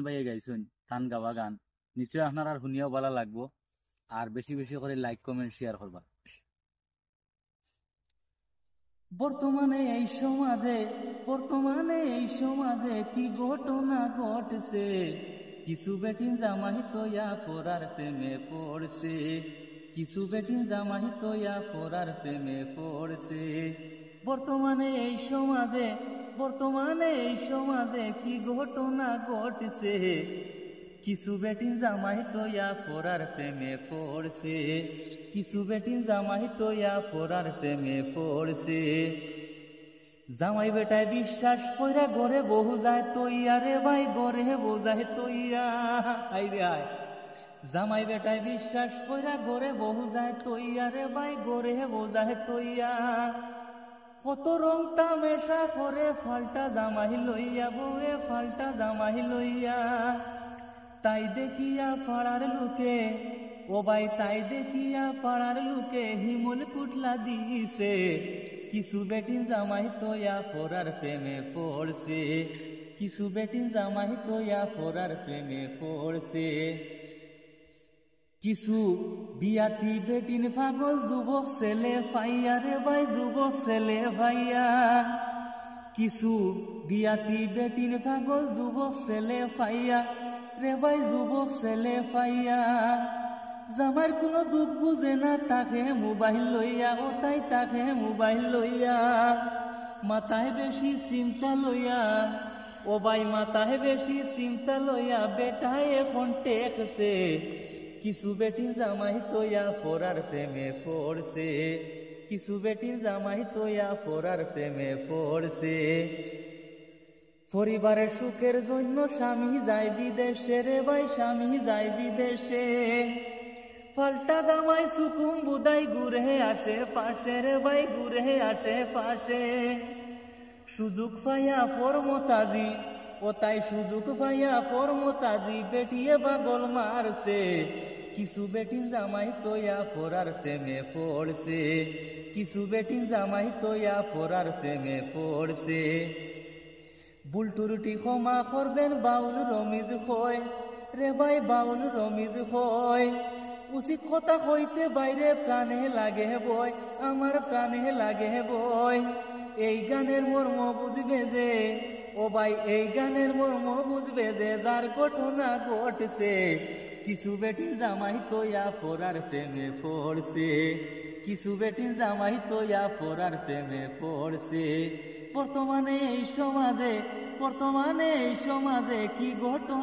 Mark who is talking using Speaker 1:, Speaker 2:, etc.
Speaker 1: ভাইয়া গাইছুন ধান গাওয়া গান নিশ্চয় আপনার আর শুনিয়াও ভালো লাগবো। আর বেশি বেশি করে লাইক কমেন্ট শেয়ার করবা। বর্তমানে কি ঘটনা ঘটছে, কিছু বেটিন জামাই তোয়া ফোরার প্রেমে পড়ছে, কিছু বেটিন জামাই তোয়া ফোরার প্রেমে পড়ছে। বর্তমানে কি ঘটনা ঘটছে, কিছু বেটিন জামাই তোয়া ফোরার প্রেমে পড়ছে, কিছু বেটিন জামাই তোয়া ফোরার প্রেমে পড়ছে। জামাই বেটায় বিশ্বাস কইরা গড়ে বহু যায় তৈয়া রে ভাই, গড়ে বোঝায় তৈয়া। আইরে আয়, জামাই বেটায় বিশ্বাস কইরা গড়ে বহু যায় তৈয়া রে ভাই, গড়ে বোঝায় তৈয়া। কত রং তামেশা করে ফাল্টা জামাই লইয়া, বউয়ে ফাল্টা জামাই লইয়া। তাই দেখিয়া পাড়ার লোকে, ও ভাই তাই দেখিয়া পাড়ার লোকে হিমুল কুটলা দিছে, কিছু বেটিন জামাই তোয়া ফোরার প্রেমে পড়ছে, কিছু বেটিন জামাই তোয়া ফোরার প্রেমে পড়ছে। কিছু বিয়াতি বেটিন পাগল যুবক ছেলে পাইয়া রে ভাই, যুবক ছেলে ভাইয়া। কিছু বিয়াতি বেটিন পাগল যুবক ছেলে পাইয়া রে ভাই, যুবক ছেলে পাইয়া। জামার কোনো দুঃখ বুঝে না তাকে মোবাইল লইয়া, ও তাই তাকে মোবাইল লইয়া। মাথায় বেশি চিন্তা লইয়া, ও ভাই মাথায় বেশি চিন্তা লইয়া বেটায় এখন টেকছে, কিছু বেটিন জামাই তোয়া ফোরার প্রেমে পড়ছে, কিছু বেটিন জামাই তোয়া ফোরার প্রেমে পড়ছে। পরিবারের সুখের জন্য স্বামী যায় বিদেশে রে ভাই, স্বামী যায় বিদেশে। পাল্টা জামাই সুকুম বুদাই ঘুরে আসে পাশে রে ভাই, ঘুরে আসে পাশে। সুযোগ পাইয়া ফরমতাজি, ও তাই সুযোগ পাইয়া ফরমতাজি বেটিয়ে বাগল মারছে, কিছু বেটিন জামাই তোয়া ফোরার প্রেমে পড়ছে, কিছু বেটিন জামাই তোয়া ফোরার প্রেমে পড়ছে। বুলটুরুটি ক্ষমা করবেন বাউল রমিজ হয় রে ভাই, বাউল রমিজ হয়। উচিত কথা কইতে বাইরে প্রাণে লাগে বয়, আমার প্রাণে লাগে বয়। এই গানের মর্ম বুঝবে যে, ও ভাই এই গানের মর্ম বুঝবে যে যার ঘটনা ঘটছে, কিছু বেটিন জামাই তোয়া ফোরার প্রেমে পড়ছে, কিছু বেটিন জামাই তোয়া ফোরার প্রেমে পড়ছে। বর্তমানে এই সমাজে কি ঘটনা।